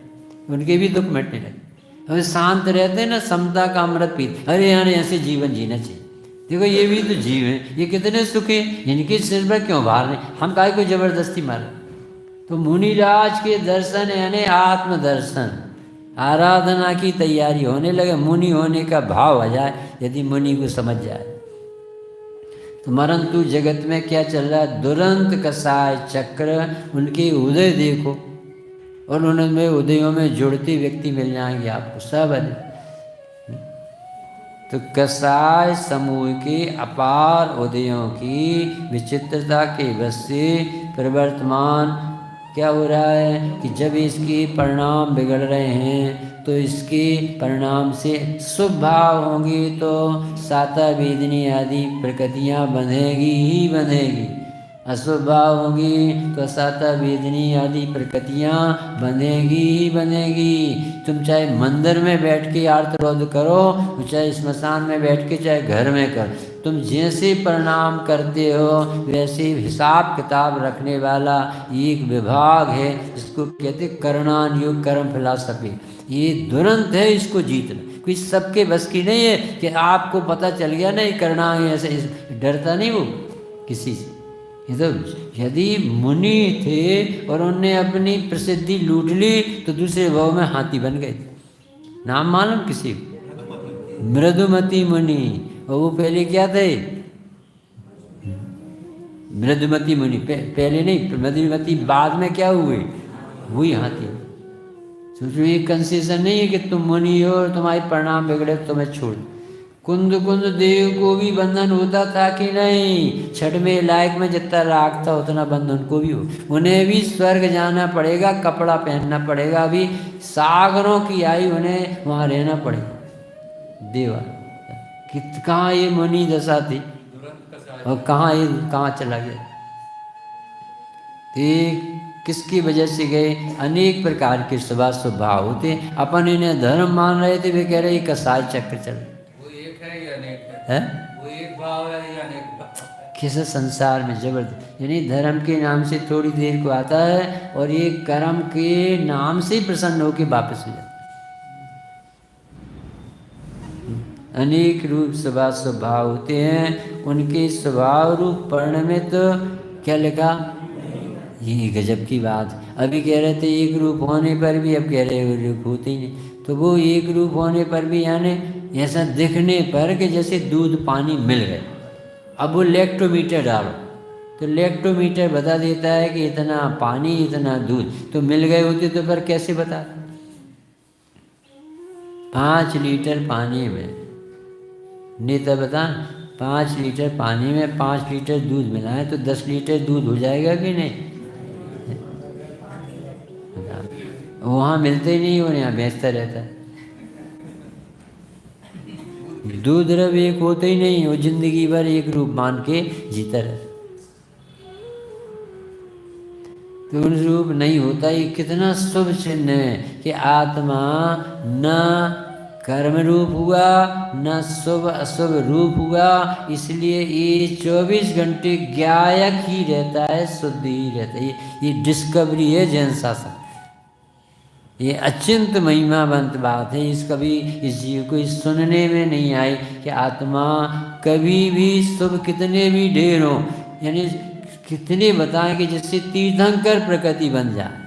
उनके भी दुख मिटने लगे। अभी शांत रहते ना, समता का अमृत पीते, अरे यार ऐसे जीवन जीना चाहिए। देखो ये भी तो जीव है, ये कितने सुख है, इनके सिर पर क्यों भार नहीं, हम काहे को जबरदस्ती मारे। तो मुनिराज के दर्शन यानी आत्म दर्शन, आराधना की तैयारी होने लगे, मुनि होने का भाव आ जाए यदि मुनि को समझ जाए। तो परंतु जगत में क्या चल रहा है? दुरंत कसाय चक्र, उनके उदय देखो, और उनमें उदयों में जुड़ते व्यक्ति मिल जाएंगे आपको सब अधिक। तो कसाय समूह के अपार उदयों की विचित्रता के वश से प्रवर्तमान क्या हो रहा है कि जब इसके परिणाम बिगड़ रहे हैं तो इसके परिणाम से शुभ भाव होंगी तो साता वेदनी आदि प्रकृतियाँ बंधेगी ही बंधेगी, अशुभ भाव होगी तो साता वेदनी आदि प्रकृतियाँ बंधेगी ही बंधेगी। तुम चाहे मंदिर में बैठ के आर्तरोध करो, चाहे स्मशान में बैठ के, चाहे घर में करो, तुम जैसे परिणाम करते हो वैसे हिसाब किताब रखने वाला एक विभाग है, जिसको कहते करणान योग कर्म फिलॉसफी। ये दुरंत है, इसको जीतना कोई सबके बस की नहीं है कि आपको पता चल गया ना ये करना है ऐसे, डरता नहीं वो किसी से। ये तो यदि मुनि थे और उनने अपनी प्रसिद्धि लूट ली तो दूसरे भाव में हाथी बन गए। नाम मालूम किसी को? मृदुमती मुनि। और वो पहले क्या थे? मृदुमती मुनि पहले नहीं, मृदुमती बाद में क्या हुए? वही हाथी। सोचो ये कंसेशन नहीं है कि तुम मुनि हो और तुम्हारे परिणाम बिगड़े तो तुम्हें छोड़। कुंद कुंद देव को भी बंधन होता था कि नहीं? छठ में लायक में जितना राग था उतना बंधन को भी हो। उन्हें भी स्वर्ग जाना पड़ेगा, कपड़ा पहनना पड़ेगा, अभी सागरों की आई उन्हें वहाँ रहना पड़ेगा। देवा कहाँ ये मुनि दशा थी और कहाँ चला गया? किसकी वजह से गए? अनेक प्रकार के स्वभाव होते, अपन इन्हें धर्म मान रहे थे, वे कह रहे कसाय चक्र चल। वो एक है या अनेक है? वो एक भाव है या अनेक भाव? किस संसार में जबरदस्त, यानी धर्म के नाम से थोड़ी देर को आता है और ये कर्म के नाम से प्रसन्न होकर वापस हो जाता है। अनेक रूप स्वभाव होते हैं, उनके स्वभाव रूप पढ़ने में तो क्या लिखा? ये गजब की बात। अभी कह रहे थे एक रूप होने पर भी, अब कह रहे हैं रूप होते ही नहीं। तो वो एक रूप होने पर भी यानी ऐसा दिखने पर कि जैसे दूध पानी मिल गए। अब वो लेक्टोमीटर डालो तो लेक्टोमीटर बता देता है कि इतना पानी इतना दूध, तो मिल गए होते तो पर कैसे बता? 5 लीटर पानी में नेता बता, 5 लीटर पानी में 5 लीटर दूध मिलाएं तो 10 लीटर दूध हो जाएगा कि नहीं? वहाँ मिलते ही नहीं, और यहाँ बेचता रहता है। दूध द्रव एक होते ही नहीं, वो जिंदगी भर एक रूप मान के जीता रहता। तो उन रूप नहीं होता। ये कितना शुभ चिन्ह है कि आत्मा न कर्म रूप हुआ न शुभ अशुभ रूप हुआ, इसलिए ये 24 घंटे गायक ही रहता है, शुद्ध ही रहता है। ये डिस्कवरी है जैन शासन। ये अचिंत महिमावंत बात है। इस कभी इस जीव को इस सुनने में नहीं आई कि आत्मा कभी भी शुभ कितने भी ढेर हो, यानी कितने बताएं कि जिससे तीर्थंकर प्रकृति बन जाए,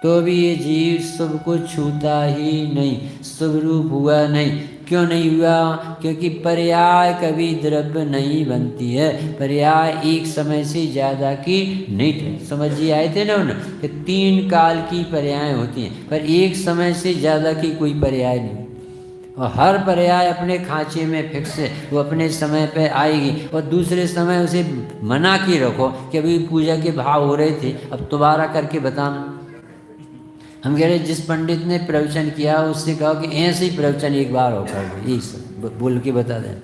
तो भी ये जीव शुभ को छूता ही नहीं, शुभ रूप हुआ नहीं। क्यों नहीं हुआ? क्योंकि पर्याय कभी द्रव्य नहीं बनती है, पर्याय एक समय से ज़्यादा की नहीं थे। समझिए आए थे ना उन्हें कि 3 काल की पर्याय होती हैं, पर एक समय से ज़्यादा की कोई पर्याय नहीं। और हर पर्याय अपने खांचे में फिक्स है, वो अपने समय पे आएगी। और दूसरे समय उसे मना के रखो कि अभी पूजा के भाव हो रहे थे, अब दोबारा करके बताना। हम कह रहे जिस पंडित ने प्रवचन किया उससे कहो कि ऐसे ही प्रवचन एक बार हो कर दो, यही सब बोल के बता दें,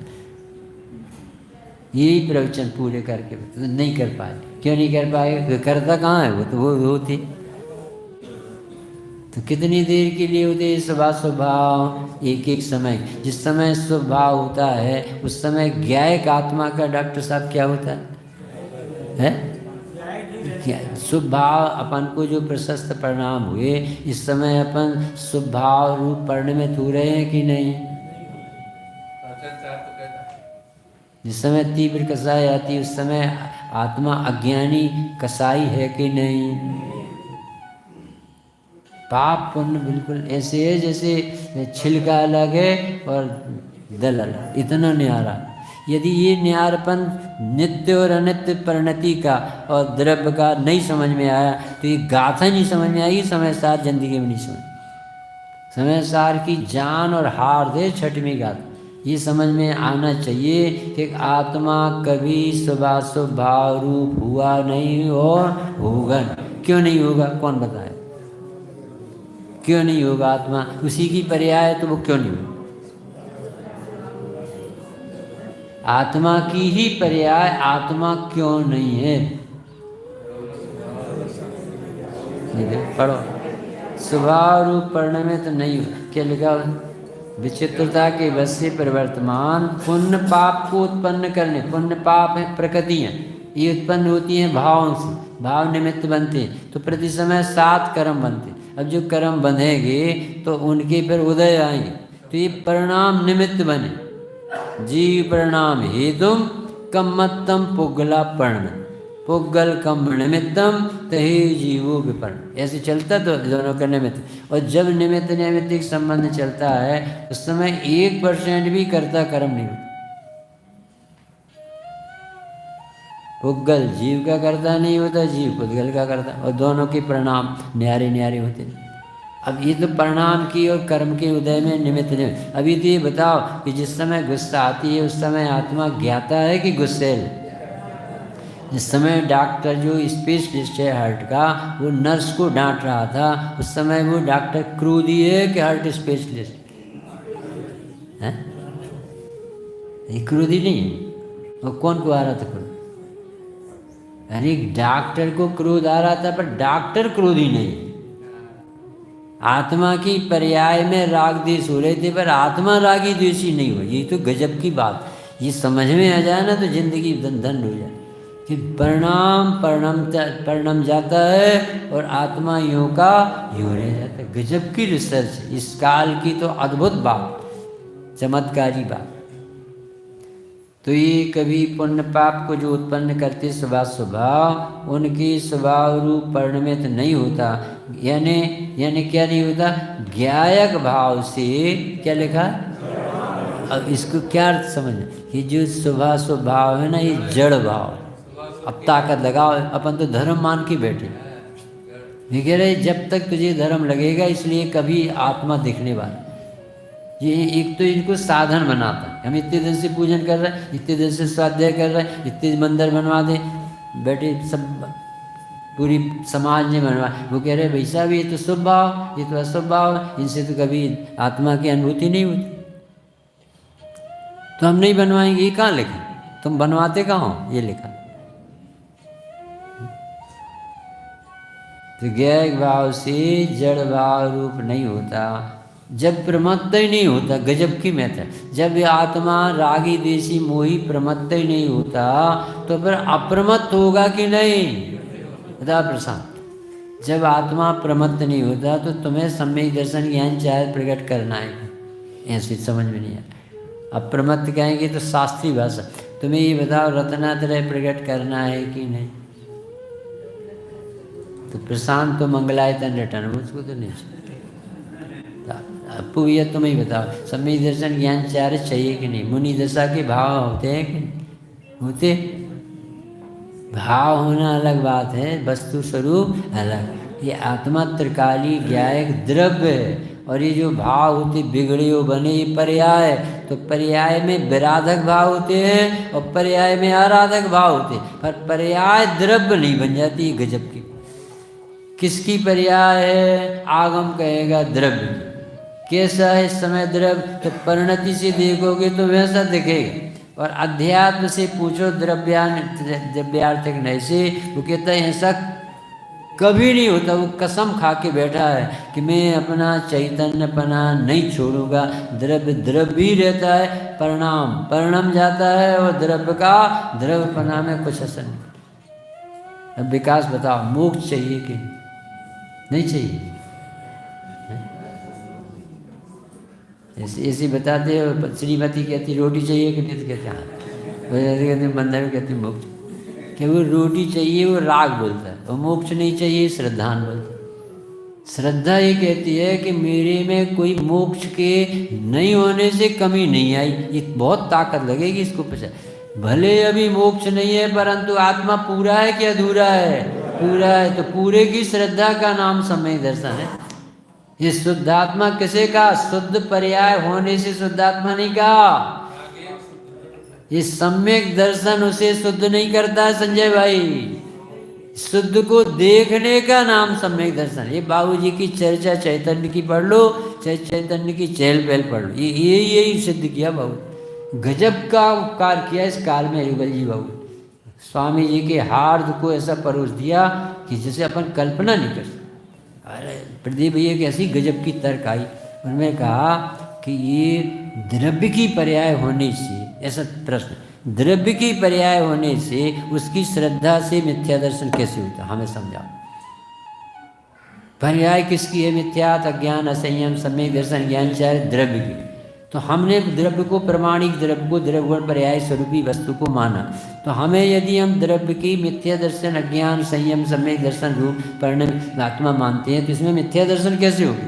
यही प्रवचन पूरे करके बता। तो नहीं कर पाए। क्यों नहीं कर पाए? करता कहाँ है? वो तो वो थी। तो कितनी देर के लिए होते स्वभाव? एक एक समय। जिस समय स्वभाव होता है उस समय ज्ञायक आत्मा का डॉक्टर साहब क्या होता है? शुभ भाव अपन को जो प्रशस्त परिणाम हुए, इस समय अपन शुभ भाव रूप पढ़ने में तू रहे हैं कि नहीं? जिस समय तीव्र कसाई आती उस समय आत्मा अज्ञानी कसाई है कि नहीं? पाप पुण्य बिल्कुल ऐसे है जैसे छिलका अलग है और दल अलग, इतना न्यारा। यदि ये न्यारपन नित्य और अनित्य परिणति का और द्रव्य का नहीं समझ में आया तो ये गाथा नहीं समझ में आएगी, समय सार जिंदगी में नहीं समझ। समय सार की जान और हार दे छठवीं गाथा। ये समझ में आना चाहिए कि आत्मा कभी शुभाशुभ भाव रूप हुआ नहीं और होगा। क्यों नहीं होगा, कौन बताए? क्यों नहीं होगा? आत्मा उसी की पर्याय है तो वो क्यों नहीं होगा? आत्मा की ही पर्याय आत्मा क्यों नहीं है? पढ़ो। स्वभाव रूप पढ़ने में तो नहीं। क्या लिखा? विचित्रता के वश से परिवर्तमान पुण्य पाप को उत्पन्न करने। पुण्य पाप है प्रकृतियाँ, ये उत्पन्न होती हैं भावों से, भाव निमित्त बनते हैं। तो प्रति समय 7 कर्म बनते। अब जो कर्म बंधेंगे तो उनके फिर उदय आएंगे, तो ये परिणाम निमित्त बने। जीव परिणाम हेतुम कम्मत्तम पुगला पर्ण, पुगल कम निमित्तम तहे जीवो विपर्ण। ऐसे चलता तो दोनों का निमित्त। और जब निमित्त नैमित्तिक संबंध चलता है उस समय 1% भी कर्ता कर्म नहीं होता। पुगल जीव का कर्ता नहीं होता, जीव पुद्गल का करता, और दोनों के परिणाम न्यारे न्यारे होते हैं। अब ये तो परिणाम की और कर्म के उदय में निमित्त नहीं। अभी तो ये बताओ कि जिस समय गुस्सा आती है उस समय आत्मा ज्ञाता है कि गुस्सेल? जिस समय डॉक्टर जो स्पेशलिस्ट है हार्ट का वो नर्स को डांट रहा था उस समय वो डॉक्टर क्रोधी है कि हार्ट स्पेशलिस्ट है? ये क्रोधी नहीं है। वो कौन को आ रहा था क्रोध? अरे डॉक्टर को क्रोध आ रहा था पर डॉक्टर क्रोधी नहीं। आत्मा की पर्याय में राग द्वेष हो रहे थे पर आत्मा रागी द्वेषी नहीं हो। ये तो गजब की बात। ये समझ में आ जाए ना तो जिंदगी धन हो जाए कि परिणाम जाता है और आत्मा यों का यों रह जाता है। गजब की रिसर्च, इस काल की तो अद्भुत बात, चमत्कारी बात। तो ये कभी पुण्य पाप को जो उत्पन्न करते स्वभाव उनकी स्वभाव रूप परिणमित नहीं होता। यानी क्या नहीं होता? ज्ञायक भाव से। क्या लिखा? अब इसको क्या अर्थ समझना? कि जो स्वभाव है ना ये जड़ भाव। अब ताकत लगाओ, अपन तो धर्म मान के बैठे। ये कह रहे जब तक तुझे धर्म लगेगा इसलिए कभी आत्मा दिखने वाला। ये एक तो इनको साधन बनाता है। हम इतने दिन से पूजन कर रहे हैं, इतने दिन से स्वाध्याय कर रहे हैं, इतने मंदिर बनवा दे बैठे, सब पूरी समाज ने बनवा। वो कह रहे भाई साहब ये तो शुभ भाव, ये तो अशुभ भाव, इनसे तो कभी आत्मा की अनुभूति नहीं होती। तो हम नहीं बनवाएंगे। ये कहाँ लिखा? तुम बनवाते कहाँ हो? ये लिखा। तो ज्ञायक भाव से जड़ भाव रूप नहीं होता। जब प्रमत्त ही नहीं होता, गजब की महत्व है। जब आत्मा रागी देशी मोही प्रमत्त ही नहीं होता तो फिर अप्रमत्त होगा कि नहीं? बता प्रशांत। जब आत्मा प्रमत्त नहीं होता तो तुम्हें सम्यक दर्शन ज्ञान चाहे प्रकट करना है, ऐसे समझ में नहीं आता। अप्रमत्त कहेंगे तो शास्त्रीय भाषा। तुम्हें ये बताओ रत्नात्रय प्रकट करना है कि नहीं? तो प्रशांत तो मंगलायतन रटन, उसको तो नहीं चाहिए। आपको ये तुम ही बताओ सम्यक दर्शन ज्ञान चार्य चाहिए कि नहीं? मुनि दशा के भाव होते हैं कि नहीं होते? भाव होना अलग बात है, वस्तु स्वरूप अलग। ये आत्मा त्रिकाली ज्ञायक द्रव्य है और ये जो भाव होते बिगड़े हो बने ये पर्याय। तो पर्याय में विराधक भाव होते हैं और पर्याय में आराधक भाव होते हैं, पर पर्याय द्रव्य नहीं बन जाती। गजब की किसकी पर्याय है? आगम कहेगा द्रव्य। कैसा है इस समय द्रव्य? तो परिणति से देखोगे तो वैसा दिखेगा। और अध्यात्म से पूछो द्रव्यार्थिक नहीं से, वो कहता है ऐसा कभी नहीं होता। वो कसम खा के बैठा है कि मैं अपना चैतन्यपना नहीं छोड़ूंगा। द्रव्य द्रव्य ही रहता है, परिणाम जाता है और द्रव्य का द्रव्यपना में कुछ असर नहीं। अब विकास बताओ, मोक्ष चाहिए कि नहीं चाहिए? ऐसे बताते हो। श्रीमती कहती रोटी चाहिए कि नहीं? तो कहते हाँ। कहते बंदर में कहते मोक्ष। कि वो रोटी चाहिए वो राग बोलता है, और मोक्ष नहीं चाहिए श्रद्धान बोलता है। श्रद्धा ये कहती है कि मेरे में कोई मोक्ष के नहीं होने से कमी नहीं आई। ये बहुत ताकत लगेगी इसको पचा। भले अभी मोक्ष नहीं है परंतु आत्मा पूरा है कि अधूरा है? पूरा है। तो पूरे की श्रद्धा का नाम सम्यक दर्शन है। ये शुद्धात्मा किसे कहा? शुद्ध पर्याय होने से शुद्धात्मा नहीं कहा। ये सम्यक दर्शन उसे शुद्ध नहीं करता है संजय भाई। शुद्ध को देखने का नाम सम्यक दर्शन। ये बाबूजी की चर्चा चैतन्य की पढ़ लो, चैतन्य की चहल पहल पढ़ लो। ये यही सिद्ध किया बाबू। गजब का उपकार किया इस काल में युगल जी बाबू। स्वामी जी के हार्द को ऐसा परोस दिया कि जिसे अपन कल्पना नहीं कर सकते। अरे प्रदीप भैया की ऐसी गजब की तर्क आई। उन्होंने कहा कि ये द्रव्य की पर्याय होने से, ऐसा प्रश्न, द्रव्य की पर्याय होने से उसकी श्रद्धा से मिथ्या दर्शन कैसे होता? हमें समझाओ। पर्याय किसकी है? मिथ्यात, अज्ञान, असंयम, सम्यक दर्शन, ज्ञान चार द्रव्य की। तो हमने द्रव्य को, प्रमाणिक द्रव्य को द्रव्य गुण पर्याय स्वरूपी वस्तु को माना। तो हमें यदि हम द्रव्य की मिथ्या दर्शन, अज्ञान, संयम, सम्यक दर्शन, रूप, परिणाम, आत्मा मानते हैं तो इसमें मिथ्या दर्शन कैसे होगी?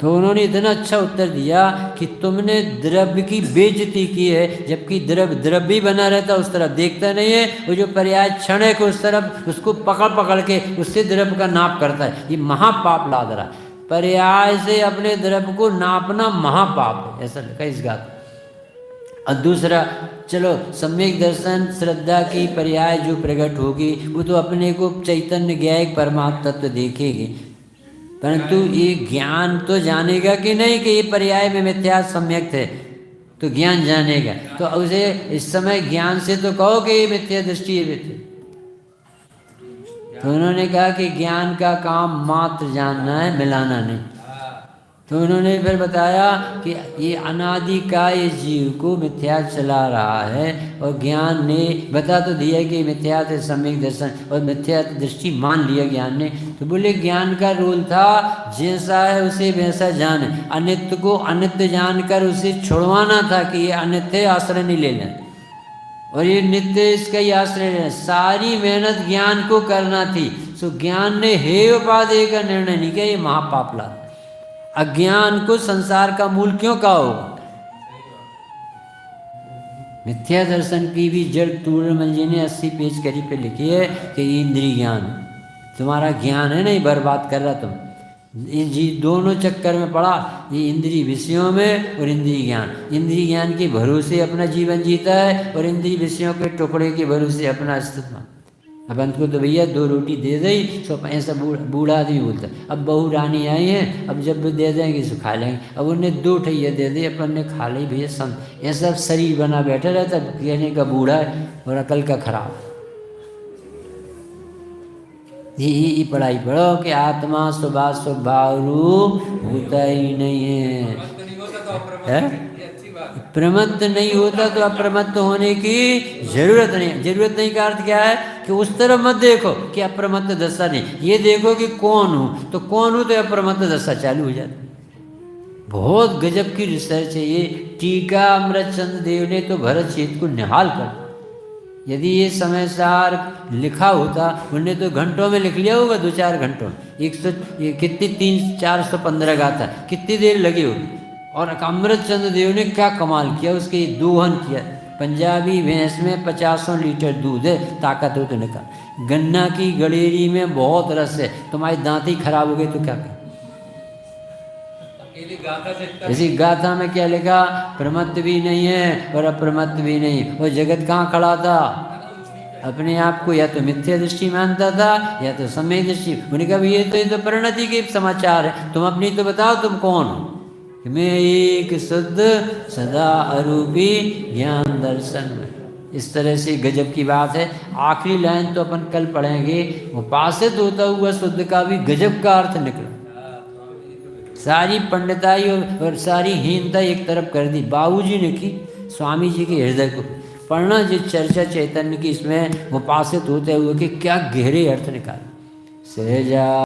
तो उन्होंने इतना अच्छा उत्तर दिया कि तुमने द्रव्य की बेइज्जती की है, जबकि द्रव्य बना रहता उस तरफ देखता नहीं है। वो जो पर्याय क्षण है को उस तरफ उसको पकड़ के उससे द्रव्य का नाप करता है। ये महापाप लाद रहा है। पर्याय से अपने द्रव्य को नापना महापाप है, ऐसा लिखा इस गात। और दूसरा, चलो सम्यक दर्शन श्रद्धा की पर्याय जो प्रकट होगी वो तो अपने को चैतन्य ज्ञायक परमात्मा तत्व देखेगी, परंतु ये ज्ञान तो जानेगा कि नहीं कि ये पर्याय में मिथ्या सम्यक थे, तो ज्ञान जानेगा। तो उसे इस समय ज्ञान से तो कहो कि ये मिथ्या दृष्टि है मिथ्या। तो उन्होंने कहा कि ज्ञान का काम मात्र जानना है, मिलाना नहीं। तो उन्होंने फिर बताया कि ये अनादि का ये जीव को मिथ्या चला रहा है, और ज्ञान ने बता तो दिया कि मिथ्या थे सम्यक दर्शन, और मिथ्या दृष्टि मान लिया ज्ञान ने। तो बोले ज्ञान का रोल था जैसा है उसे वैसा जाने, अनित्य को अनित्य जानकर उसे छुड़वाना था कि ये अनित्य आश्रय नहीं लेना और ये नित्य इसका ही आश्रय लेना। सारी मेहनत ज्ञान को करना थी। सो ज्ञान ने हे उपादेय का निर्णय नहीं किया, ये महापाप ला। अज्ञान को संसार का मूल क्यों कहा होगा? मिथ्या दर्शन की भी जड़ टूरमल जी ने 80 पेज करीब पे लिखी है कि इंद्रिय ज्ञान, तुम्हारा ज्ञान है नहीं बर्बाद कर रहा तुम। ये जी दोनों चक्कर में पड़ा, ये इंद्रिय विषयों में और इंद्रिय ज्ञान। इंद्रिय ज्ञान के भरोसे अपना जीवन जीता है और इंद्रिय विषयों के टुकड़े के भरोसे अपना अस्तित्व। अब अंत को तो भैया 2 रोटी दे दी, सो ऐसा बूढ़ा आदमी बोलता। अब बहू रानी आई हैं, अब जब भी दे देंगे सो खा लेंगे। अब उन्हें 2 ठैया दे दे, अपन ने खा ली भैया। संत ऐसा शरीर बना बैठा रहता, कहने का बूढ़ा है और अकल का खराब। ये पढ़ाई पढ़ो कि आत्मा स्वभाव रूप होता ही नहीं है। प्रमत्त नहीं होता तो अप्रमत्त होने की जरूरत नहीं। जरूरत नहीं का अर्थ क्या है कि उस तरफ मत देखो कि अप्रमत्त दशा नहीं, ये देखो कि कौन हूँ, तो कौन हूँ तो अप्रमत्त दशा चालू हो जाती। बहुत गजब की रिसर्च है ये। टीका अमृतचंद्र देव ने तो भरत क्षेत्र को निहाल कर। यदि ये समय सार लिखा होता, उन्होंने तो घंटों में लिख लिया होगा, 2-4 घंटों। 415 गाथा, कितनी देर लगी होगी। और अमृतचंद्र देव ने क्या कमाल किया, उसके दोहन किया। पंजाबी भैंस में 50 लीटर दूध है, ताकत हो तो निकाल। गन्ना की गड़ेरी में बहुत रस है, तुम्हारी दांत ही खराब हो गई तो क्या कर। इसी गाथा में क्या लिखा? प्रमत्त भी नहीं है और अप्रमत्त भी नहीं। वो जगत कहाँ खड़ा था? अपने आप को या तो मिथ्या दृष्टि मानता था या तो समय दृष्टि। उन्होंने कहा ये तो परिणति के समाचार है, तुम अपनी तो बताओ तुम कौन हो। मैं एक शुद्ध सदा अरूपी ज्ञान दर्शन में। इस तरह से गजब की बात है। आखिरी लाइन तो अपन कल पढ़ेंगे। उपासित होता हुआ शुद्ध का भी गजब का अर्थ निकला। सारी पंडिताई और सारी हीनता एक तरफ कर दी बाबूजी ने की, स्वामी जी के हृदय को पढ़ना। जिस चर्चा चैतन्य की इसमें उपासित होते हुए कि क्या गहरे अर्थ निकाले। सहजा